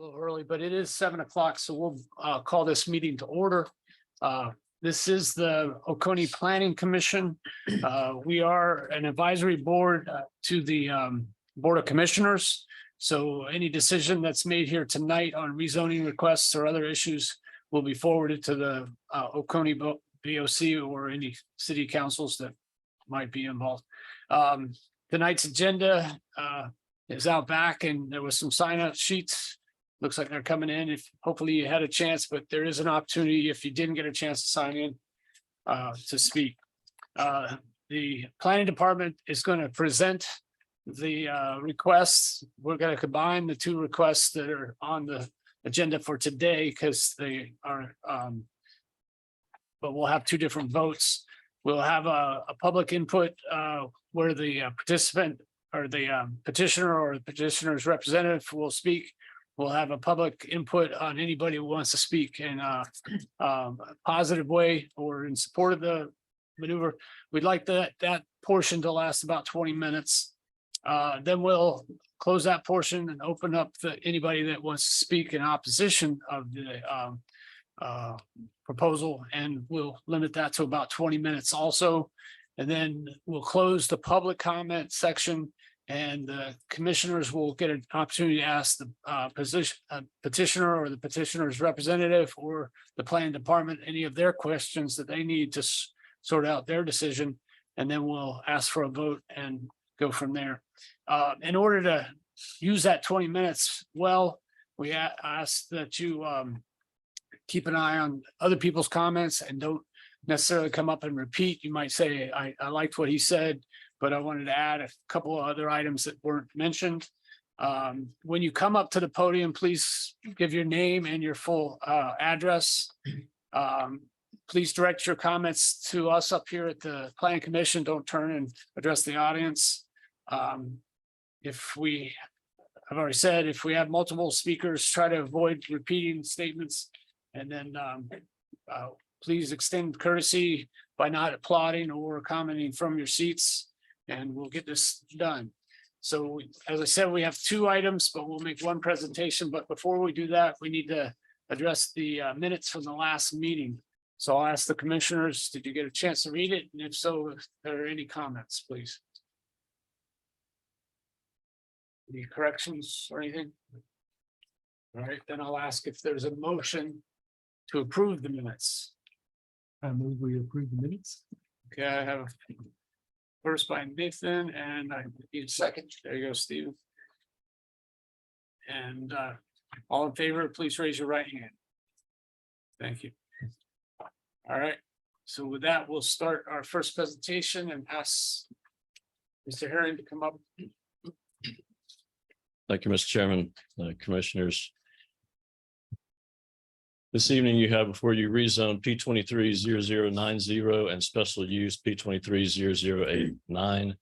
little early, but it is 7 o'clock, so we'll call this meeting to order. This is the Oconee Planning Commission. We are an advisory board to the Board of Commissioners. So any decision that's made here tonight on rezoning requests or other issues will be forwarded to the Oconee BOC or any city councils that might be involved. Tonight's agenda is out back, and there was some sign-up sheets. Looks like they're coming in. If hopefully you had a chance, but there is an opportunity if you didn't get a chance to sign in to speak. The planning department is going to present the requests. We're going to combine the two requests that are on the agenda for today because they are, but we'll have two different votes. We'll have a public input where the participant or the petitioner or the petitioner's representative will speak. We'll have a public input on anybody who wants to speak in a positive way or in support of the maneuver. We'd like that portion to last about 20 minutes. Then we'll close that portion and open up anybody that wants to speak in opposition of the proposal, and we'll limit that to about 20 minutes also. And then we'll close the public comment section, and the commissioners will get an opportunity to ask the petitioner or the petitioner's representative or the planning department any of their questions that they need to sort out their decision. And then we'll ask for a vote and go from there. In order to use that 20 minutes, well, we ask that you keep an eye on other people's comments and don't necessarily come up and repeat. You might say, I liked what he said, but I wanted to add a couple of other items that weren't mentioned. When you come up to the podium, please give your name and your full address. Please direct your comments to us up here at the Planning Commission. Don't turn and address the audience. I've already said, if we have multiple speakers, try to avoid repeating statements. And then please extend courtesy by not applauding or commenting from your seats, and we'll get this done. So as I said, we have two items, but we'll make one presentation. But before we do that, we need to address the minutes from the last meeting. So I'll ask the commissioners, did you get a chance to read it? And if so, if there are any comments, please. Any corrections or anything? All right, then I'll ask if there's a motion to approve the minutes. I move we approve the minutes. Okay, I have first by Nathan, and I need a second. There you go, Steve. And all in favor, please raise your right hand. Thank you. All right, so with that, we'll start our first presentation and ask Mr. Herring to come up. Thank you, Mr. Chairman, commissioners. This evening you have before you rezone P230090 and special use P230089.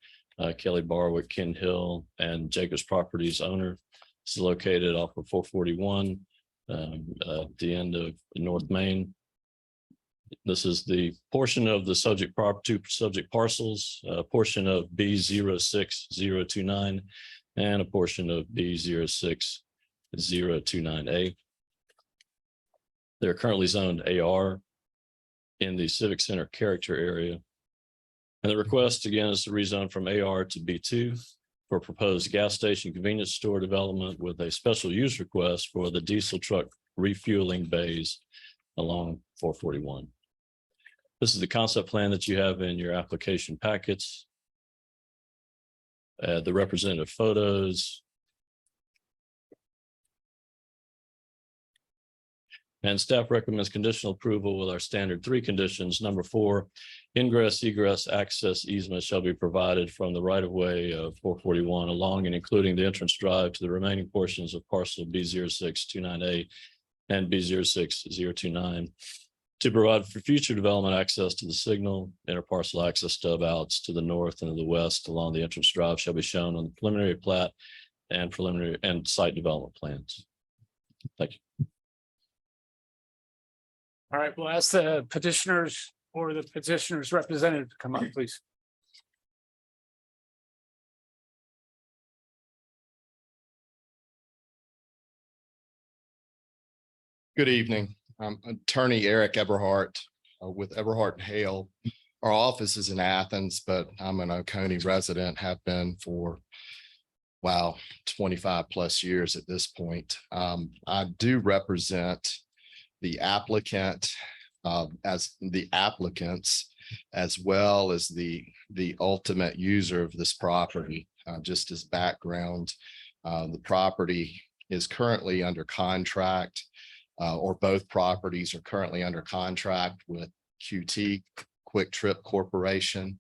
Kelly Barwick, Ken Hill, and Jacobs Properties owner. This is located off of 441 at the end of North Main. This is the portion of the subject two subject parcels, a portion of B06029 and a portion of B06029A. They're currently zoned AR in the Civic Center character area. And the request again is to rezone from AR to B2 for proposed gas station convenience store development with a special use request for the diesel truck refueling bays along 441. This is the concept plan that you have in your application packets. The representative photos. And staff recommends conditional approval with our standard 3 conditions. Number 4, ingress, egress, access easement shall be provided from the right of way of 441 along and including the entrance drive to the remaining portions of parcel B0629A and B06029 to provide for future development access to the signal. Interparcel access stub outs to the north and to the west along the entrance drive shall be shown on the preliminary plat and preliminary and site development plans. Thank you. All right, we'll ask the petitioners or the petitioner's representative to come up, please. Good evening. I'm Attorney Eric Eberhardt with Eberhardt and Hale. Our office is in Athens, but I'm an Oconee resident, have been for, wow, 25 plus years at this point. I do represent the applicant as the applicants, as well as the ultimate user of this property. Just as background, the property is currently under contract, or both properties are currently under contract with QT, Quick Trip Corporation.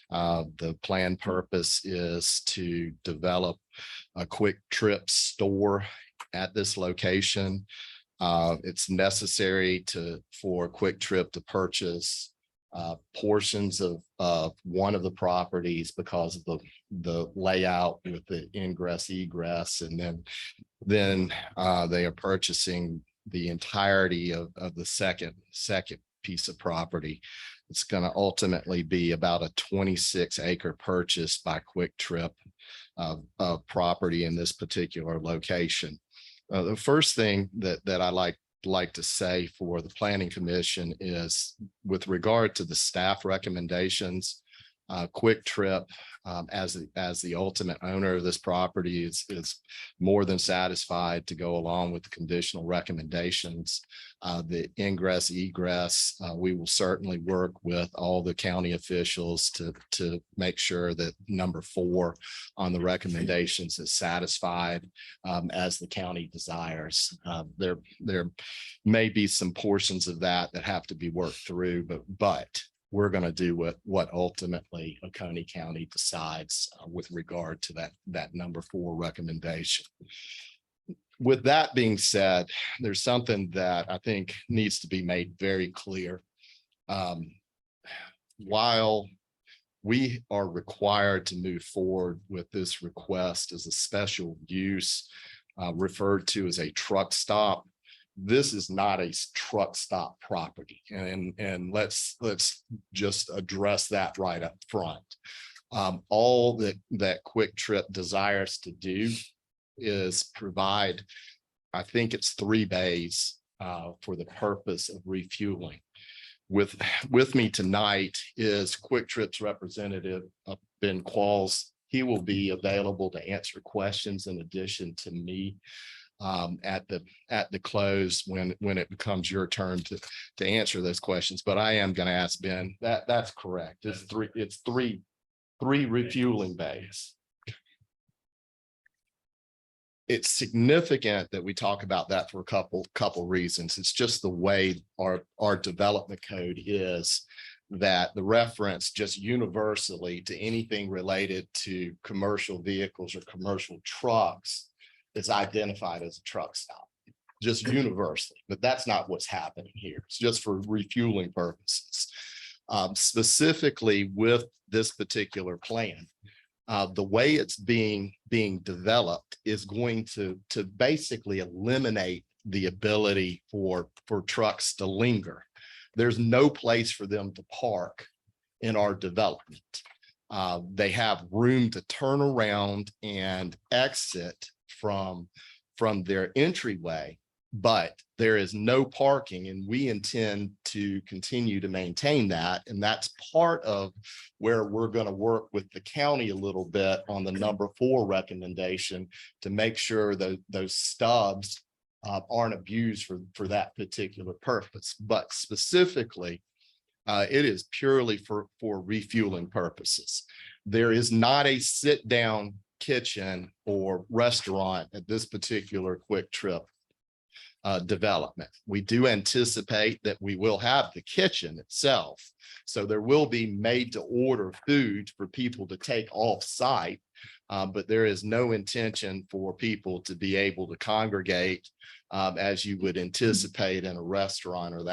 The planned purpose is to develop a Quick Trip store at this location. It's necessary for Quick Trip to purchase portions of one of the properties because of the layout with the ingress egress, and then they are purchasing the entirety of the second piece of property. It's going to ultimately be about a 26-acre purchase by Quick Trip of property in this particular location. The first thing that I like to say for the Planning Commission is, with regard to the staff recommendations, Quick Trip, as the ultimate owner of this property, is more than satisfied to go along with the conditional recommendations. The ingress egress, we will certainly work with all the county officials to make sure that number 4 on the recommendations is satisfied as the county desires. There may be some portions of that have to be worked through, but we're going to do what ultimately Oconee County decides with regard to that number 4 recommendation. With that being said, there's something that I think needs to be made very clear. While we are required to move forward with this request as a special use referred to as a truck stop, this is not a truck stop property, and let's just address that right up front. All that Quick Trip desires to do is provide, I think it's 3 bays for the purpose of refueling. With me tonight is Quick Trip's representative, Ben Qualls. He will be available to answer questions in addition to me at the close when it becomes your turn to answer those questions. But I am going to ask Ben. That's correct. It's three refueling bays. It's significant that we talk about that for a couple reasons. It's just the way our development code is, that the reference just universally to anything related to commercial vehicles or commercial trucks is identified as a truck stop, just universally. But that's not what's happening here. It's just for refueling purposes. Specifically with this particular plan, the way it's being developed is going to basically eliminate the ability for trucks to linger. There's no place for them to park in our development. They have room to turn around and exit from their entryway, but there is no parking, and we intend to continue to maintain that. And that's part of where we're going to work with the county a little bit on the number 4 recommendation to make sure that those stubs aren't abused for that particular purpose. But specifically, it is purely for refueling purposes. There is not a sit-down kitchen or restaurant at this particular Quick Trip development. We do anticipate that we will have the kitchen itself, so there will be made to order food for people to take off site, but there is no intention for people to be able to congregate as you would anticipate in a restaurant or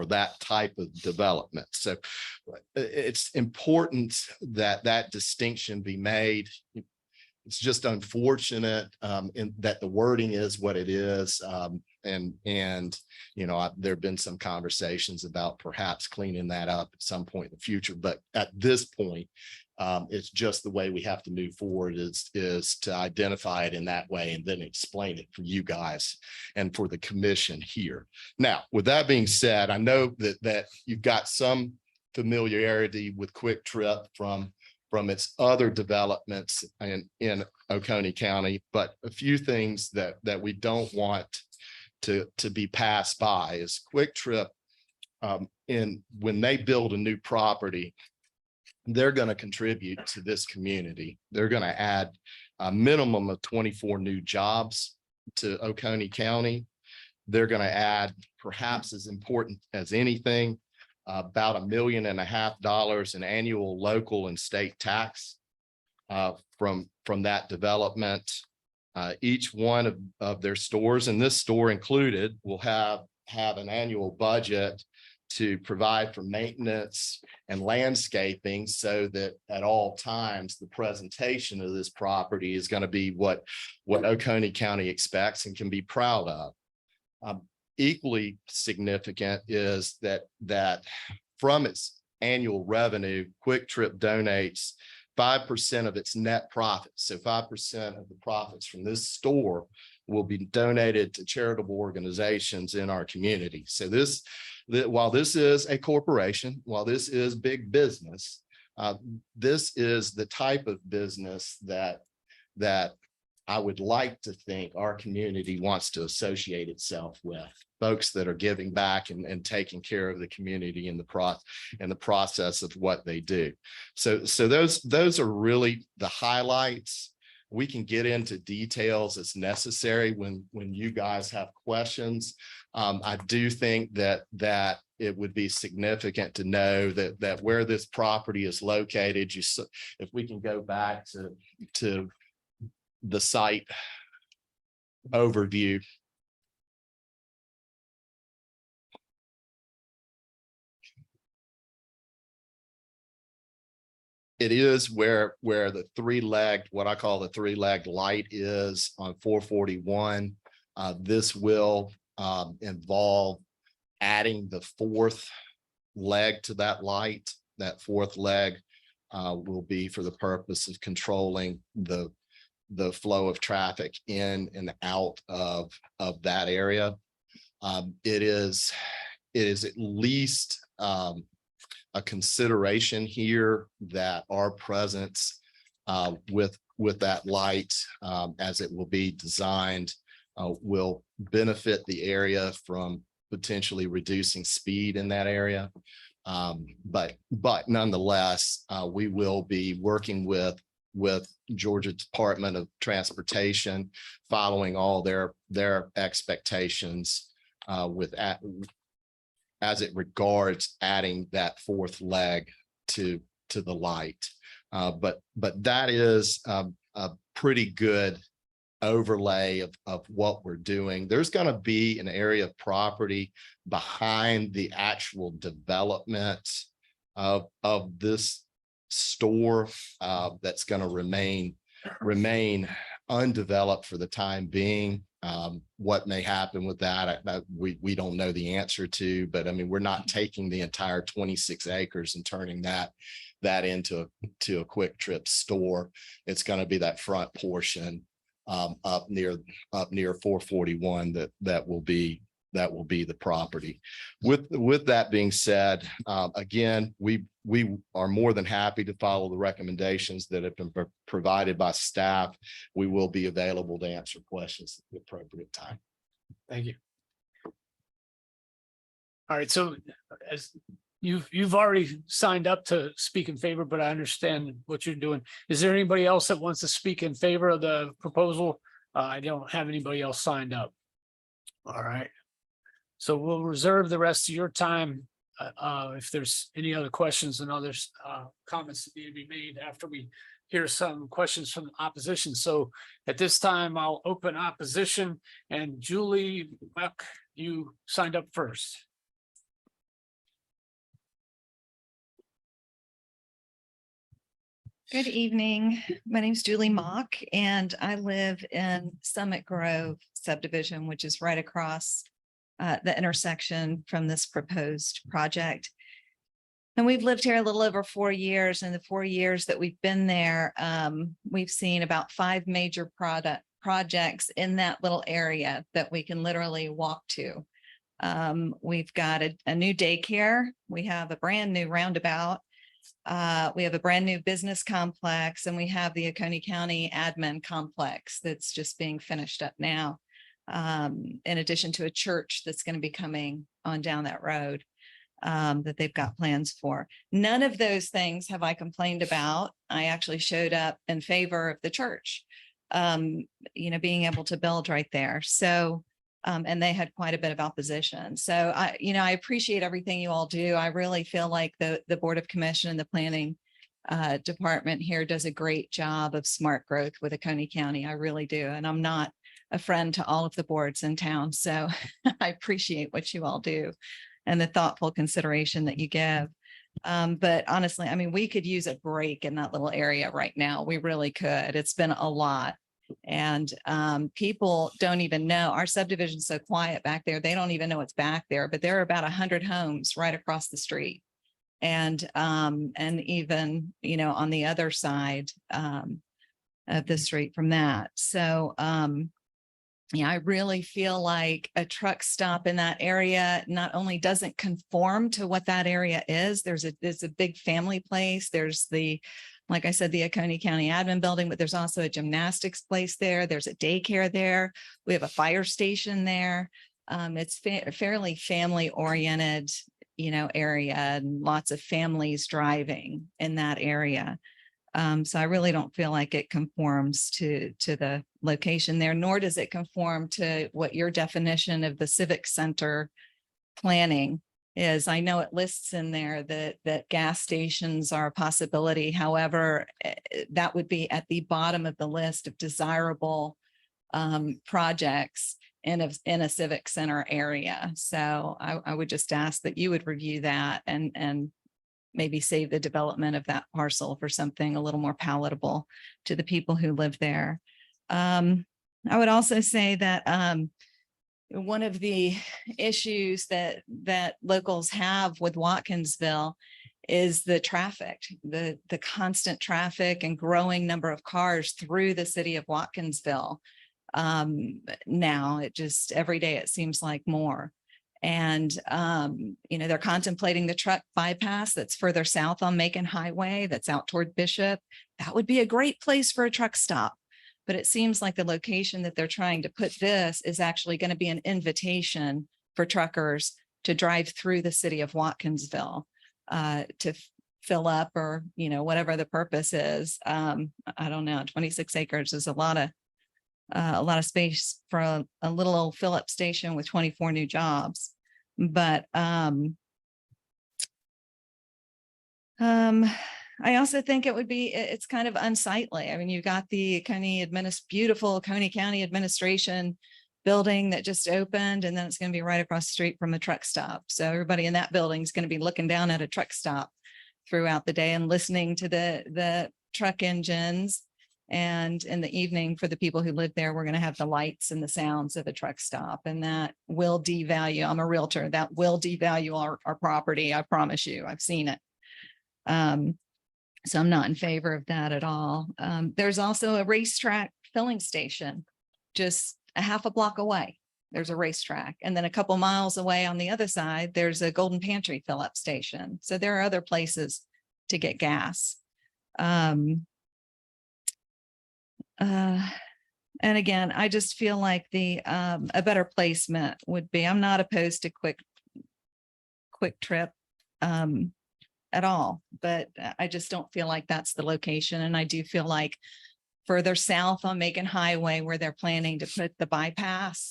that type of development. So it's important that distinction be made. it's just unfortunate in that the wording is what it is. And you know, there've been some conversations about perhaps cleaning that up at some point in the future, but at this point, it's just the way we have to move forward is to identify it in that way and then explain it for you guys and for the commission here. Now, with that being said, I know that you've got some familiarity with Quick Trip from its other developments in Oconee County, but a few things that we don't want to be passed by is Quick Trip. When they build a new property, they're going to contribute to this community. They're going to add a minimum of 24 new jobs to Oconee County. They're going to add, perhaps as important as anything, about $1.5 million in annual local and state tax from that development. Each one of their stores, and this store included, will have an annual budget to provide for maintenance and landscaping so that at all times the presentation of this property is going to be what Oconee County expects and can be proud of. Equally significant is that from its annual revenue, Quick Trip donates 5% of its net profits. So 5% of the profits from this store will be donated to charitable organizations in our community. So while this is a corporation, while this is big business, this is the type of business that I would like to think our community wants to associate itself with. Folks that are giving back and taking care of the community in the process of what they do. So those are really the highlights. We can get into details as necessary when you guys have questions. I do think that it would be significant to know that where this property is located, if we can go back to the site overview. It is where the what I call the three-legged light is on 441. This will involve adding the fourth leg to that light. That fourth leg will be for the purpose of controlling the flow of traffic in and out of that area. It is at least a consideration here that our presence with that light as it will be designed will benefit the area from potentially reducing speed in that area. But nonetheless, we will be working with Georgia Department of Transportation, following all their expectations as it regards adding that fourth leg to the light. But that is a pretty good overlay of what we're doing. There's going to be an area of property behind the actual development of this store that's going to remain undeveloped for the time being. What may happen with that, we don't know the answer to, but I mean, we're not taking the entire 26 acres and turning that into a Quick Trip store. It's going to be that front portion up near 441 that will be the property. With that being said, again, we are more than happy to follow the recommendations that have been provided by staff. We will be available to answer questions at the appropriate time. Thank you. All right, so as you've already signed up to speak in favor, but I understand what you're doing. Is there anybody else that wants to speak in favor of the proposal? I don't have anybody else signed up. All right. So we'll reserve the rest of your time. If there's any other questions and others comments that need to be made after we hear some questions from the opposition. So at this time, I'll open opposition, and Julie, you signed up first. Good evening. My name is Julie Mock, and I live in Summit Grove subdivision, which is right across the intersection from this proposed project. And we've lived here a little over 4 years. And the 4 years that we've been there, we've seen about 5 major projects in that little area that we can literally walk to. We've got a new daycare. We have a brand new roundabout. We have a brand new business complex, and we have the Oconee County admin complex that's just being finished up now. In addition to a church that's going to be coming on down that road that they've got plans for. None of those things have I complained about. I actually showed up in favor of the church, being able to build right there. So and they had quite a bit of opposition. So I appreciate everything you all do. I really feel like the Board of Commission and the planning department here does a great job of smart growth with Oconee County. I really do. And I'm not a friend to all of the boards in town. So I appreciate what you all do and the thoughtful consideration that you give. But honestly, I mean, we could use a break in that little area right now. We really could. It's been a lot. And people don't even know, our subdivision's so quiet back there. They don't even know it's back there, but there are about 100 homes right across the street. And even, on the other side of the street from that. So I really feel like a truck stop in that area not only doesn't conform to what that area is. There's a big family place. There's like I said, the Oconee County admin building, but there's also a gymnastics place there. There's a daycare there. We have a fire station there. It's fairly family oriented, area, and lots of families driving in that area. So I really don't feel like it conforms to the location there, nor does it conform to what your definition of the civic center planning is. I know it lists in there that gas stations are a possibility. However, that would be at the bottom of the list of desirable projects in a civic center area. So I would just ask that you would review that and maybe save the development of that parcel for something a little more palatable to the people who live there. I would also say that one of the issues that locals have with Watkinsville is the traffic, the constant traffic and growing number of cars through the city of Watkinsville. Now it just every day it seems like more. And, they're contemplating the truck bypass that's further south on Macon Highway, that's out toward Bishop. That would be a great place for a truck stop. But it seems like the location that they're trying to put this is actually going to be an invitation for truckers to drive through the city of Watkinsville to fill up or, whatever the purpose is. I don't know, 26 acres is a lot of space for a little old fill-up station with 24 new jobs. But I also think it's kind of unsightly. I mean, you've got the beautiful Oconee County administration building that just opened, and then it's going to be right across the street from a truck stop. So everybody in that building is going to be looking down at a truck stop throughout the day and listening to the truck engines. And in the evening, for the people who live there, we're going to have the lights and the sounds of a truck stop. And that will devalue, I'm a realtor, that will devalue our property. I promise you, I've seen it. So I'm not in favor of that at all. There's also a racetrack filling station just a half a block away. There's a racetrack. And then a couple miles away on the other side, there's a Golden Pantry fill-up station. So there are other places to get gas. And again, I just feel like a better placement would be, I'm not opposed to quick trip at all, but I just don't feel like that's the location. And I do feel like further south on Macon Highway, where they're planning to put the bypass,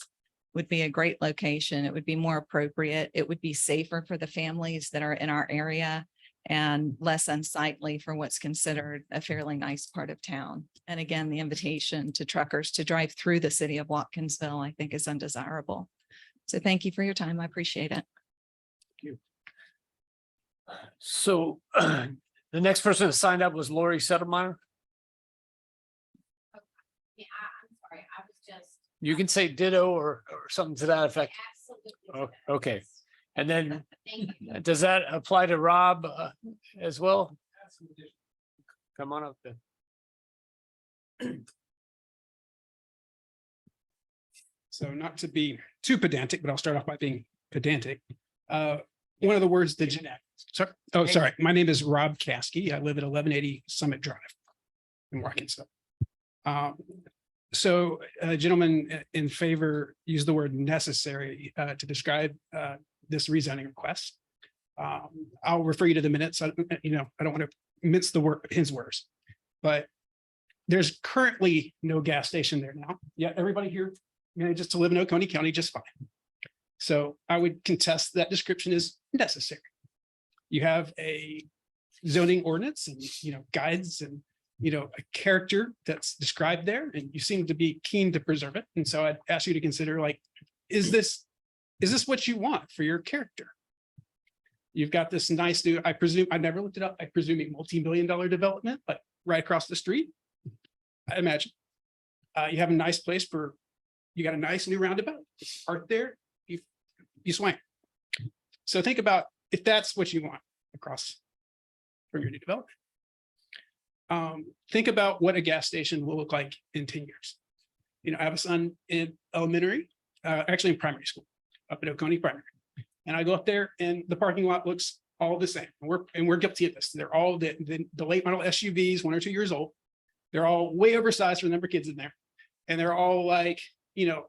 would be a great location. It would be more appropriate. It would be safer for the families that are in our area and less unsightly for what's considered a fairly nice part of town. And again, the invitation to truckers to drive through the city of Watkinsville, I think, is undesirable. So thank you for your time. I appreciate it. So The next person that signed up was Lori Settlemeyer. Yeah, I'm sorry, I was just. You can say ditto or something to that effect. Absolutely. Oh, okay. And then Thank you. does that apply to Rob as well? Come on up then. So not to be too pedantic, but I'll start off by being pedantic. One of the words that, sorry, my name is Rob Caskey. I live at 1180 Summit Drive in Arkansas. So gentlemen in favor use the word necessary to describe this rezoning request. I'll refer you to the minutes. I don't want to mince his words, but there's currently no gas station there now. Yeah, everybody here manages to live in Oconee County just fine. So I would contest that description is necessary. You have a zoning ordinance and, guides and, a character that's described there, and you seem to be keen to preserve it. And so I'd ask you to consider, like, is this what you want for your character? You've got this nice new, I presume, I never looked it up. I presume a multi-million-dollar development, like right across the street. I imagine. You have a nice place you got a nice new roundabout, park there, you swing. So think about if that's what you want across from your new development. Think about what a gas station will look like in 10 years. I have a son in elementary, actually in primary school, up at Oconee Primary. And I go up there and the parking lot looks all the same. And we're guilty of this. They're all the late model SUVs, 1 or 2 years old. They're all way oversized for the number of kids in there. And they're all like,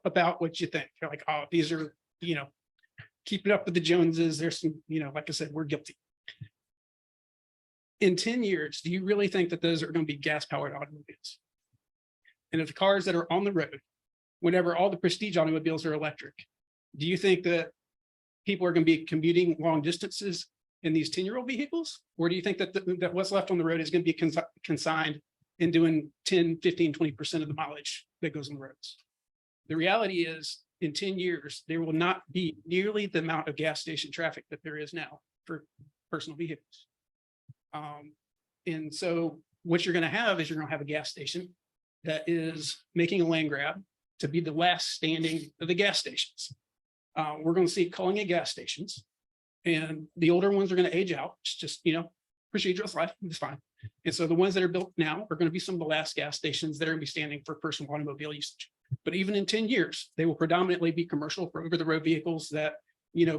about what you think. They're like, oh, these are, keeping up with the Joneses. There's some, like I said, we're guilty. In 10 years, do you really think that those are going to be gas powered automobiles? And if the cars that are on the road, whenever all the prestige automobiles are electric, do you think that people are going to be commuting long distances in these 10-year-old vehicles? Or do you think that that what's left on the road is going to be consigned in doing 10, 15, 20% of the mileage that goes on the roads? The reality is, in 10 years, there will not be nearly the amount of gas station traffic that there is now for personal vehicles. And so what you're going to have is you're going to have a gas station that is making a land grab to be the last standing of the gas stations. We're going to see culling at gas stations, and the older ones are going to age out. It's just, procedural life, it's fine. And so the ones that are built now are going to be some of the last gas stations that are going to be standing for personal automobile usage. But even in 10 years, they will predominantly be commercial for over-the-road vehicles that,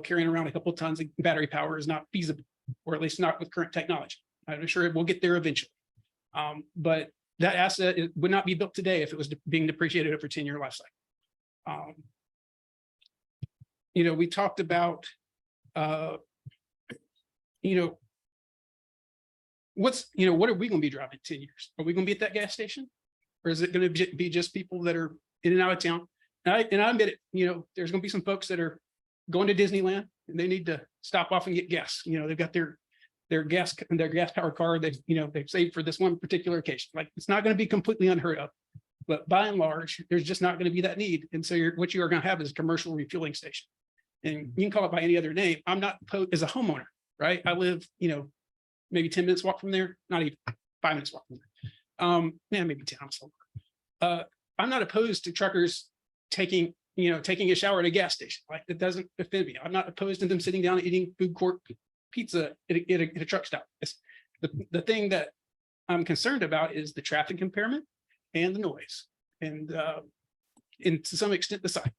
carrying around a couple of tons of battery power is not feasible, or at least not with current technology. I'm sure it will get there eventually. But that asset would not be built today if it was being depreciated over 10-year life cycle. We talked about, what are we going to be driving in 10 years? Are we going to be at that gas station? Or is it going to be just people that are in and out of town? And I admit it, there's going to be some folks that are going to Disneyland and they need to stop off and get gas. They've got their gas powered car that, they've saved for this one particular occasion. Like, it's not going to be completely unheard of, but by and large, there's just not going to be that need. And so what you are going to have is a commercial refueling station. And you can call it by any other name. I'm not opposed as a homeowner, right? I live, maybe 10 minutes walk from there, not even 5 minutes walk from there. Maybe 10. I'm not opposed to truckers taking a shower at a gas station. Like, it doesn't offend me. I'm not opposed to them sitting down and eating food court pizza at a truck stop. The thing that I'm concerned about is the traffic impairment and the noise, and to some extent the sight.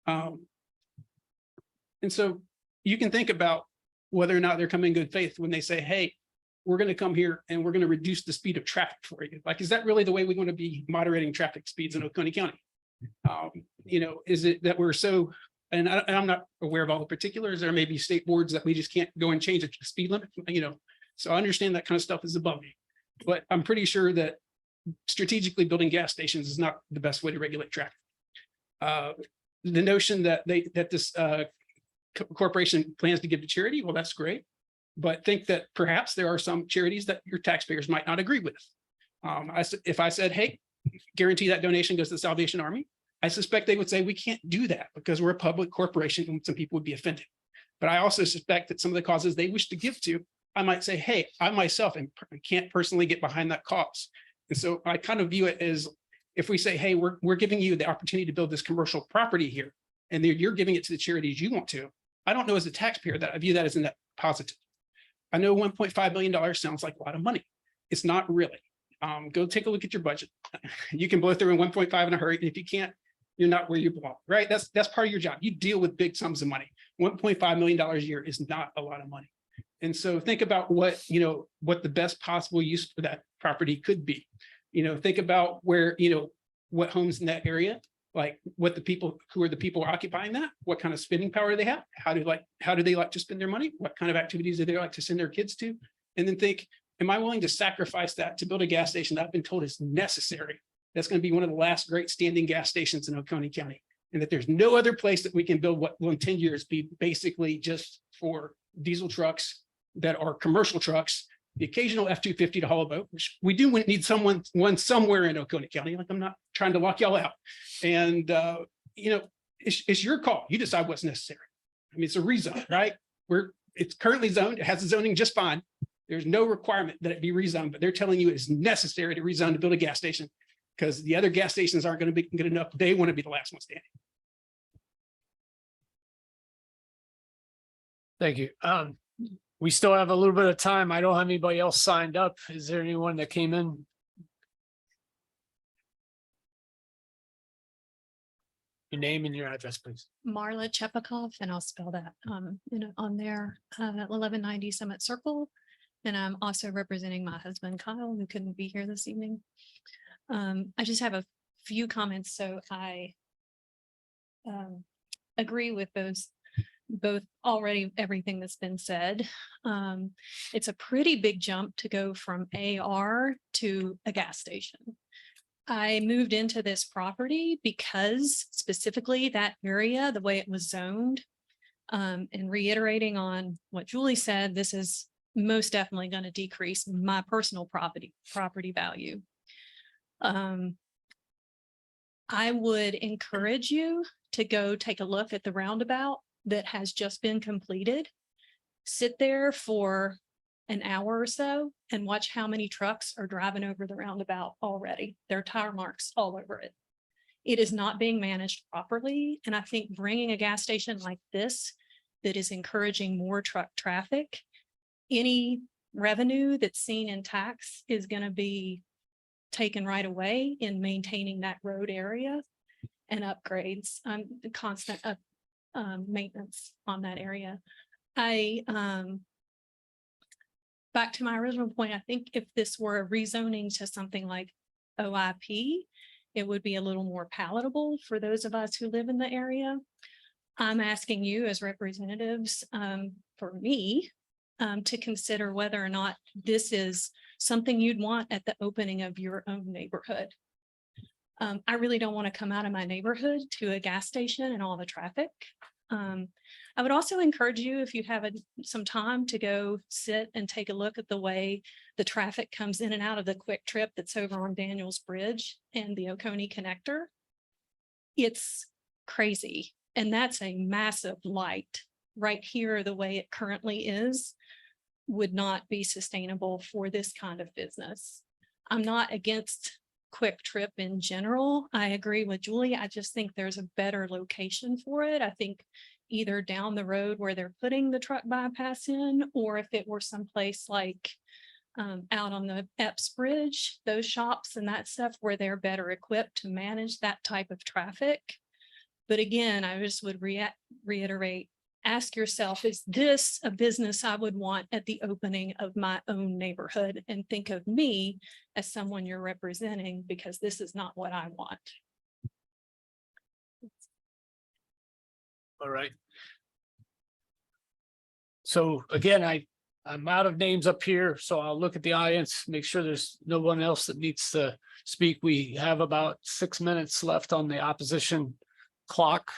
And so you can think about whether or not they're coming in good faith when they say, hey, we're going to come here and we're going to reduce the speed of traffic for you. Like, is that really the way we're going to be moderating traffic speeds in Oconee County? Is it that we're so, and I'm not aware of all the particulars, there may be state boards that we just can't go and change the speed limit, so I understand that kind of stuff is above me, but I'm pretty sure that strategically building gas stations is not the best way to regulate traffic. The notion that this corporation plans to give to charity, well, that's great, but think that perhaps there are some charities that your taxpayers might not agree with. If I said, hey, guarantee that donation goes to the Salvation Army, I suspect they would say we can't do that because we're a public corporation and some people would be offended. But I also suspect that some of the causes they wish to give to I might say, hey, I myself can't personally get behind that cause. And so I kind of view it as if we say, hey, we're giving you the opportunity to build this commercial property here, and then you're giving it to the charities you want to. I don't know as a taxpayer that I view that as a net positive. I know $1.5 million sounds like a lot of money. It's not really. Go take a look at your budget. You can blow through in 1.5 in a hurry. And if you can't, you're not where you belong, right? That's part of your job. You deal with big sums of money. $1.5 million a year is not a lot of money. And so think about what the best possible use for that property could be. Think about where, what homes in that area, like what who are the people occupying that, what kind of spending power they have, how do they like to spend their money, what kind of activities do they like to send their kids to, and then think, am I willing to sacrifice that to build a gas station that I've been told is necessary? That's going to be one of the last great standing gas stations in Oconee County, and that there's no other place that we can build what will in 10 years be basically just for diesel trucks that are commercial trucks, the occasional F-250 to haul a boat, which we do need one somewhere in Oconee County. Like, I'm not trying to lock y'all out. And, it's your call. You decide what's necessary. I mean, it's a rezone, right? It's currently zoned. It has the zoning just fine. There's no requirement that it be rezoned, but they're telling you it's necessary to rezone to build a gas station because the other gas stations aren't going to be good enough. They want to be the last one standing. Thank you. We still have a little bit of time. I don't have anybody else signed up. Is there anyone that came in? Your name and your address, please. Marla Chepakov, and I'll spell that on there, 1190 Summit Circle. And I'm also representing my husband Kyle, who couldn't be here this evening. I just have a few comments. So I agree with both already everything that's been said. It's a pretty big jump to go from AR to a gas station. I moved into this property because specifically that area, the way it was zoned, and reiterating on what Julie said, this is most definitely going to decrease my personal property value. I would encourage you to go take a look at the roundabout that has just been completed. Sit there for an hour or so and watch how many trucks are driving over the roundabout already. There are tire marks all over it. It is not being managed properly. And I think bringing a gas station like this that is encouraging more truck traffic, any revenue that's seen in tax is going to be taken right away in maintaining that road area and upgrades, constant maintenance on that area. Back to my original point, I think if this were a rezoning to something like OIP, it would be a little more palatable for those of us who live in the area. I'm asking you as representatives, for me, to consider whether or not this is something you'd want at the opening of your own neighborhood. I really don't want to come out of my neighborhood to a gas station and all the traffic. I would also encourage you, if you have some time, to go sit and take a look at the way the traffic comes in and out of the quick trip that's over on Daniels Bridge and the Oconee connector. It's crazy. And that's a massive light right here. The way it currently is would not be sustainable for this kind of business. I'm not against quick trip in general. I agree with Julie. I just think there's a better location for it. I think either down the road where they're putting the truck bypass in, or if it were someplace like out on the Epps Bridge, those shops and that stuff where they're better equipped to manage that type of traffic. But again, I just would reiterate, ask yourself, is this a business I would want at the opening of my own neighborhood? And think of me as someone you're representing, because this is not what I want. All right. So again, I'm out of names up here, so I'll look at the audience, make sure there's no one else that needs to speak. We have about 6 minutes left on the opposition clock.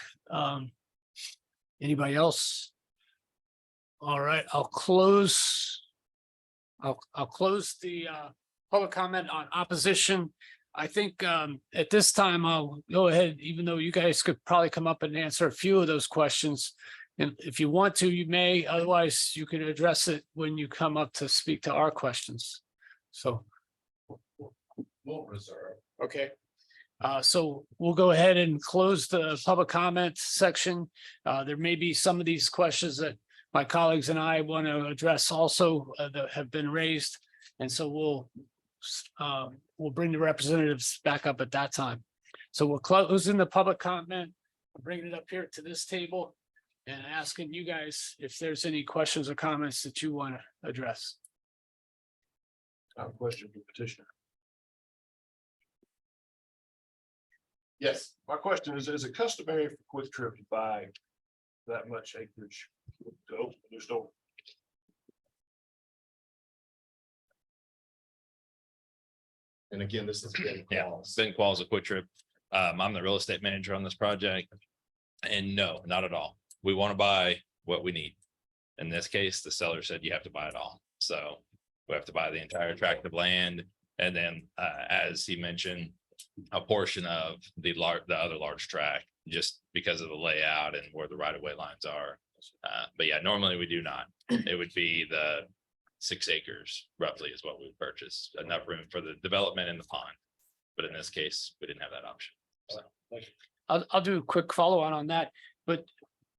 Anybody else? All right, I'll close the public comment on opposition. I think at this time, I'll go ahead, even though you guys could probably come up and answer a few of those questions. And if you want to, you may, otherwise you can address it when you come up to speak to our questions. So. We'll reserve. Okay. So we'll go ahead and close the public comment section. There may be some of these questions that my colleagues and I want to address also that have been raised. And so we'll bring the representatives back up at that time. So we're closing the public comment, bringing it up here to this table and asking you guys if there's any questions or comments that you want to address. I have a question for petitioner. Yes. My question is it customary for Quick Trip to buy that much acreage to open a new store? And again, this is Ben Yeah, Qualls. Ben Qualls of Quick Trip. I'm the real estate manager on this project. And no, not at all. We want to buy what we need. In this case, the seller said you have to buy it all. So we have to buy the entire tract of land. And then, as he mentioned, a portion of the other large tract, just because of the layout and where the right of way lines are. But yeah, normally we do not. It would be the 6 acres roughly is what we would purchase, enough room for the development in the pond. But in this case, we didn't have that option. So I'll do a quick follow on that, but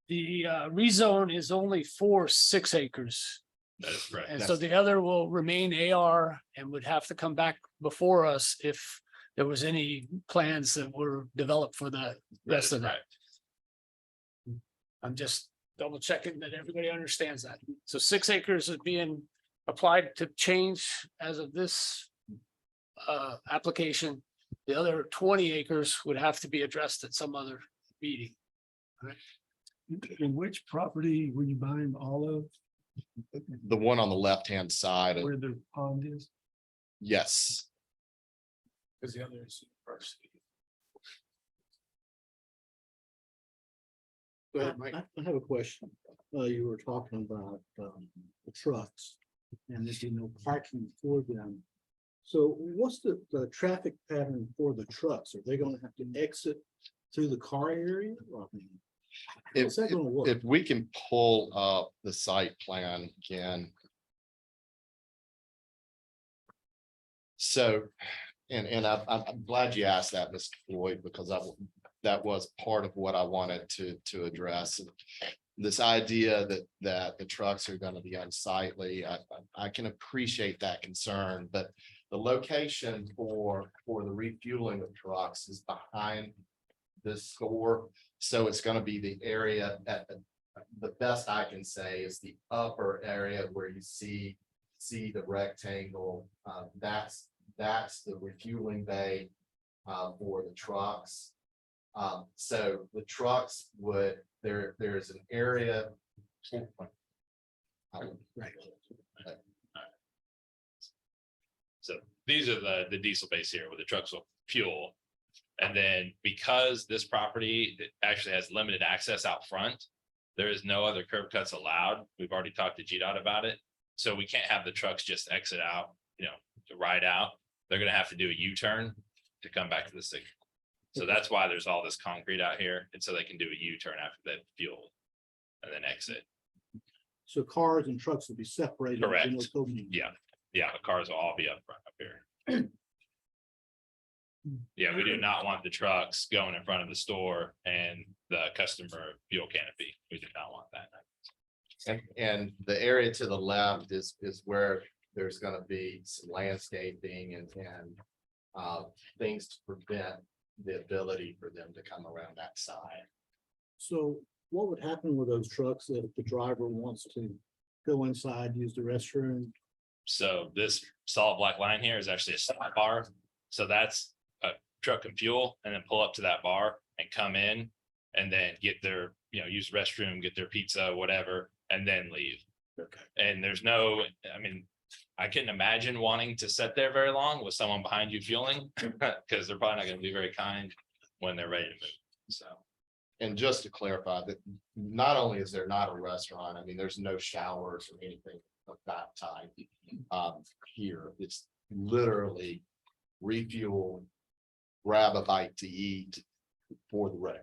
the rezone is only for 6 acres. that is correct. And so the other will remain AR and would have to come back before us if there was any plans that were developed for the rest of that. I'm just double checking that everybody understands that. So 6 acres is being applied to change as of this application. The other 20 acres would have to be addressed at some other meeting. In which property were you buying all of, The one on the left-hand side. where the pond is? Yes. Because the other is first. Go ahead, Mike. I have a question. You were talking about the trucks and there'd be no parking for them. So what's the traffic pattern for the trucks? Are they gonna have to exit through the car area? Or, I mean, how's that gonna work? If we can pull up the site plan again. So, and I'm glad you asked that, Mr. Floyd, because that was part of what I wanted to address. This idea that the trucks are gonna be unsightly, I can appreciate that concern, but the location for the refueling of trucks is behind this store. So it's gonna be the area at the best I can say is the upper area where you see the rectangle. That's the refueling bay for the trucks. So the trucks would, there's an area. So these are the diesel base here where the trucks will fuel. And then because this property actually has limited access out front, there is no other curb cuts allowed. We've already talked to GDOT about it. So we can't have the trucks just exit out, to ride out. They're gonna have to do a U-turn to come back to the signal. So that's why there's all this concrete out here. And so they can do a U-turn after that fuel and then exit. So cars and trucks will be separated. Correct. in Oconee. Yeah. Yeah, the cars will all be up front up here. Yeah, we do not want the trucks going in front of the store and the customer fuel canopy. We do not want that. And the area to the left is where there's gonna be some landscaping and things to prevent the ability for them to come around that side. So what would happen with those trucks if the driver wants to go inside, use the restroom? So this solid black line here is actually a stop bar. So that's a truck and fuel and then pull up to that bar and come in and then get their, use the restroom, get their pizza, whatever, and then leave. Okay. And there's no, I couldn't imagine wanting to sit there very long with someone behind you fueling because they're probably not going to be very kind when they're ready to move. So. And just to clarify that not only is there not a restaurant, there's no showers or anything of that type. Here, it's literally refuel, grab a bite to eat for the road.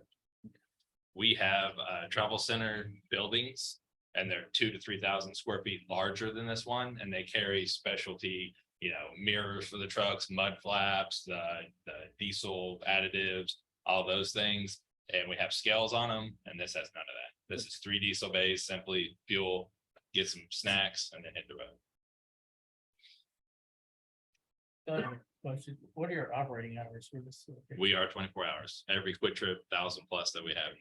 We have travel center buildings and they're 2,000 to 3,000 square feet larger than this one, and they carry specialty, mirrors for the trucks, mud flaps, the diesel additives, all those things. And we have scales on them, and this has none of that. This is 3 diesel bays, simply fuel, get some snacks, and then hit the road. What are your operating hours for this? We are 24 hours. Every quick trip 1,000 plus that we have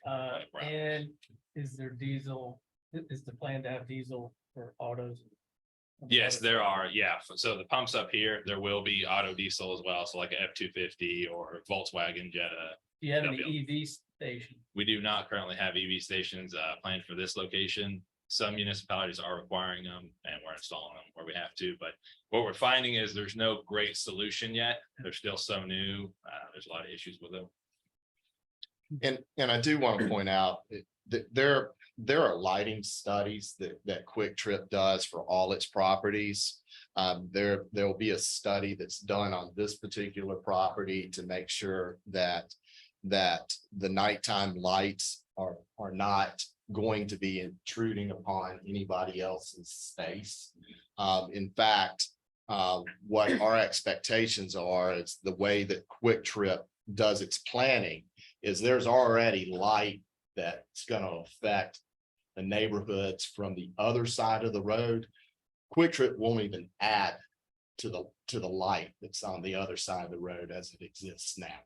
now. 24 hours. And is there diesel, is the plan to have diesel for autos? Yes, there are. Yeah. So the pumps up here, there will be auto diesel as well. So like a F-250 or Volkswagen Jetta. Do you have They'll any EV station? We do not currently have EV stations planned for this location. Some municipalities are requiring them and we're installing them where we have to. But what we're finding is there's no great solution yet. They're still so new. There's a lot of issues with them. And I do want to point out that there are lighting studies that Quick Trip does for all its properties. There will be a study that's done on this particular property to make sure that the nighttime lights are not going to be intruding upon anybody else's space. In fact, what our expectations are is the way that Quick Trip does its planning is there's already light that's going to affect the neighborhoods from the other side of the road. Quick Trip won't even add to the light that's on the other side of the road as it exists now.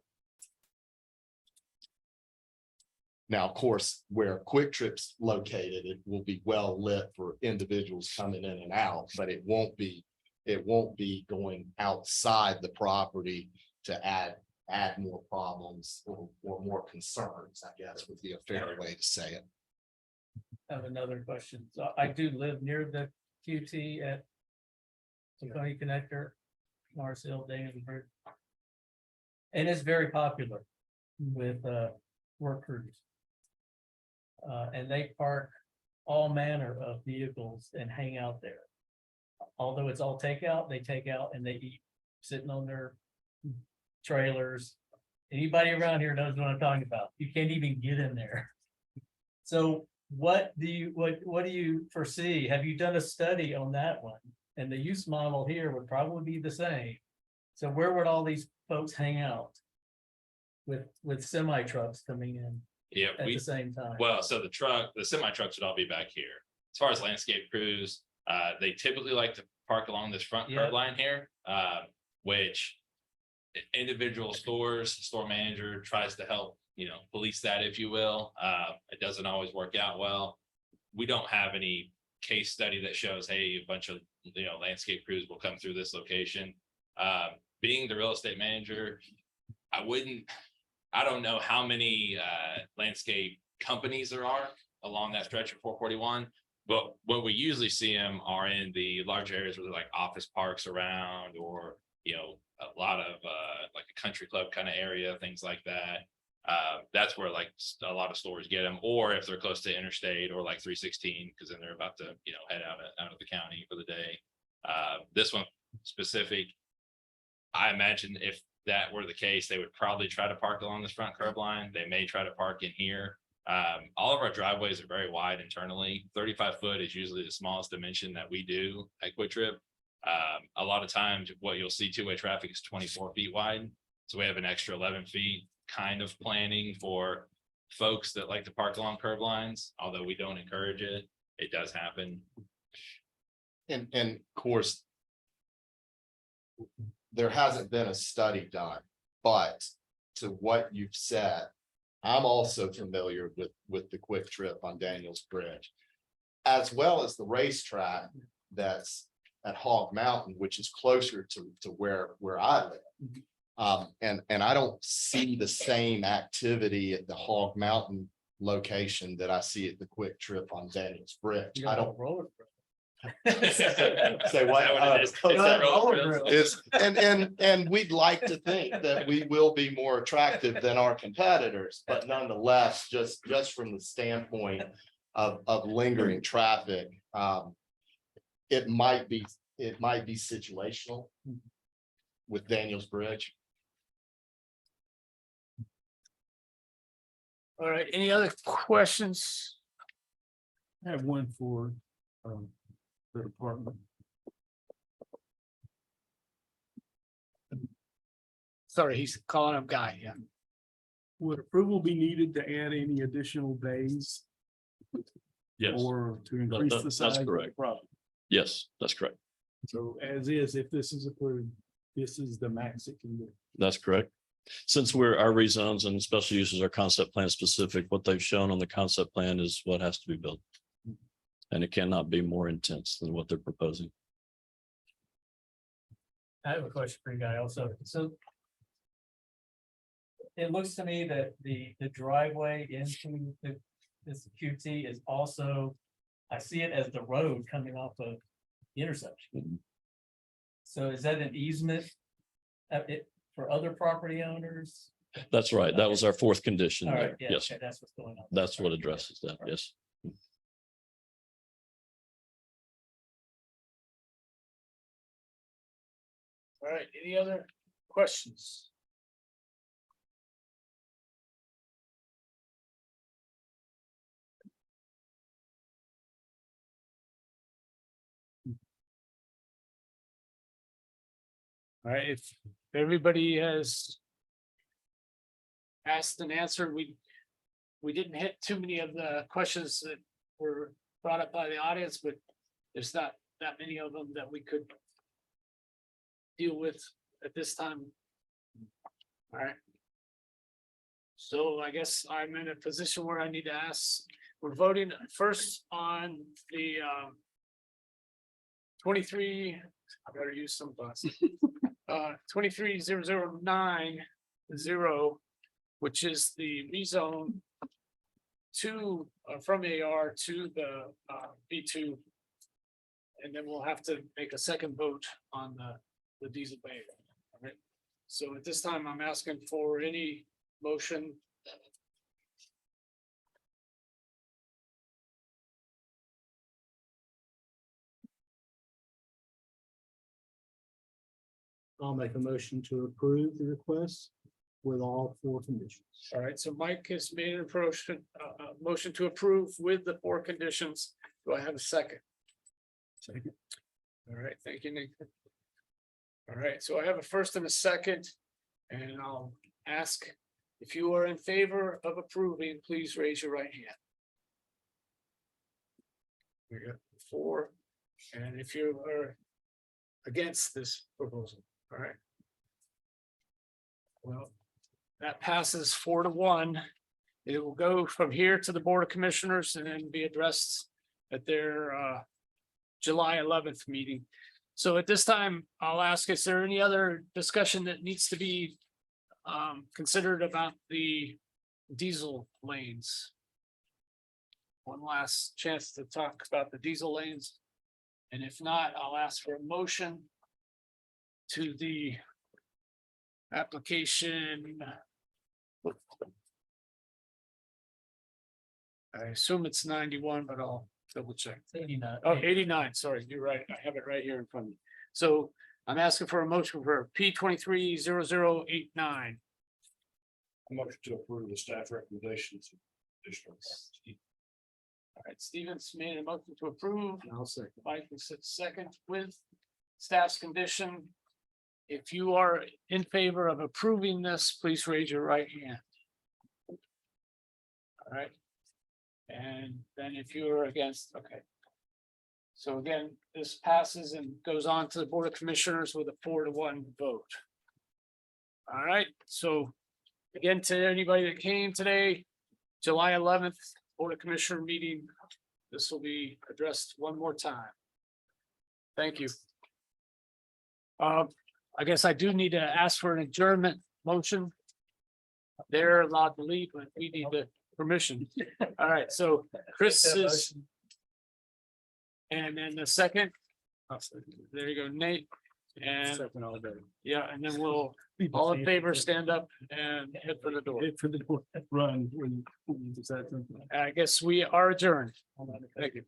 Now, of course, where Quick Trip's located, it will be well lit for individuals coming in and out, but it won't be going outside the property to add more problems or more concerns, I guess would be a fair way to say it. I have another question. So I do live near the QT at Oconee Connector, Mars Hill, Danielsburg. And it's very popular with work crews. And they park all manner of vehicles and hang out there. Although it's all takeout, they take out and they eat sitting on their trailers. Anybody around here knows what I'm talking about. You can't even get in there. So what do you foresee? Have you done a study on that one? And the use model here would probably be the same. So where would all these folks hang out? With semi trucks coming in Yeah, at the same time? well, so the semi trucks would all be back here. As far as landscape crews, they typically like to park along this front curb line here, which individual stores, store manager tries to help, police that, if you will. It doesn't always work out well. We don't have any case study that shows, hey, a bunch of, landscape crews will come through this location. Being the real estate manager, I don't know how many landscape companies there are along that stretch of 441, but what we usually see them are in the large areas where there's like office parks around, or a lot of like a country club kind of area, things like that. That's where like a lot of stores get them, or if they're close to interstate or like 316, because then they're about to head out of the county for the day. This one specific, I imagine if that were the case, they would probably try to park along this front curb line. They may try to park in here. All of our driveways are very wide internally. 35 foot is usually the smallest dimension that we do at Quick Trip. A lot of times what you'll see two-way traffic is 24 feet wide. So we have an extra 11 feet kind of planning for folks that like to park along curb lines, although we don't encourage it. It does happen. And of course, there hasn't been a study done, but to what you've said, I'm also familiar with the Quick Trip on Daniels Bridge, as well as the racetrack that's at Hog Mountain, which is closer to where I live. And I don't see the same activity at the Hog Mountain location that I see at the Quick Trip on Daniels Bridge. I don't say what is, and we'd like to think that we will be more attractive than our competitors, but nonetheless, just from the standpoint of lingering traffic, it might be situational with Daniels Bridge. All right, any other questions? I have one for the department. Sorry, he's calling him Guy, yeah. Would approval be needed to add any additional days Yes, or to increase the that's size? of the correct. project? yes, that's correct. So as is, if this is approved, this is the max it can do. That's correct. Since our rezones and special uses are concept plan specific, what they've shown on the concept plan is what has to be built. And it cannot be more intense than what they're proposing. I have a question for you guy also. So it looks to me that the driveway into this QT is also, I see it as the road coming off of the intersection. So is that an easement for other property owners? That's right. That was our fourth condition All right, there. yeah, Yes, okay, that's what's going on. that's what addresses that. Yes. All right, any other questions? All right, if everybody has asked and answered, we didn't hit too many of the questions that were brought up by the audience, but there's not that many of them that we could deal with at this time. All right. So I guess I'm in a position where I need to ask, we're voting first on the 23, I better use some glasses. 230090, which is the rezone to from AR to the B2. And then we'll have to make a second vote on the diesel ban. All right. So at this time, I'm asking for any motion. I'll make a motion to approve the request with all four conditions. All right, so Mike has made an approach, motion to approve with the four conditions. Do I have a second? Second. All right, thank you, Nick. All right, so I have a first and a second, and I'll ask if you are in favor of approving, please raise your right hand. We got 4, and if you are against this proposal, all right. Well, that passes 4-1. It will go from here to the Board of Commissioners and then be addressed at their July 11th meeting. So at this time, I'll ask, is there any other discussion that needs to be considered about the diesel lanes? One last chance to talk about the diesel lanes. And if not, I'll ask for a motion to the application. I assume it's 91, but I'll double check. 89. Oh, 89, sorry, you're right. I have it right here in front of me. So I'm asking for a motion for P230089. Motion to approve the staff recommendations. Additional. All right, Stevens made a motion to approve. I'll second. Mike is second with staff's condition. If you are in favor of approving this, please raise your right hand. All right. And then if you're against, okay. So again, this passes and goes on to the Board of Commissioners with a 4-1 vote. All right, so again, to anybody that came today, July 11th, Board of Commissioner meeting, this will be addressed one more time. Thank you. I guess I do need to ask for an adjournment motion. They're allowed to leave, but we need the permission. All right, so Chris is. And then the second. There you go, Nate. And yeah, and then we'll, all in favor, stand up and head for the door. Hit for the door, run when you decide something. I guess we are adjourned. Thank you.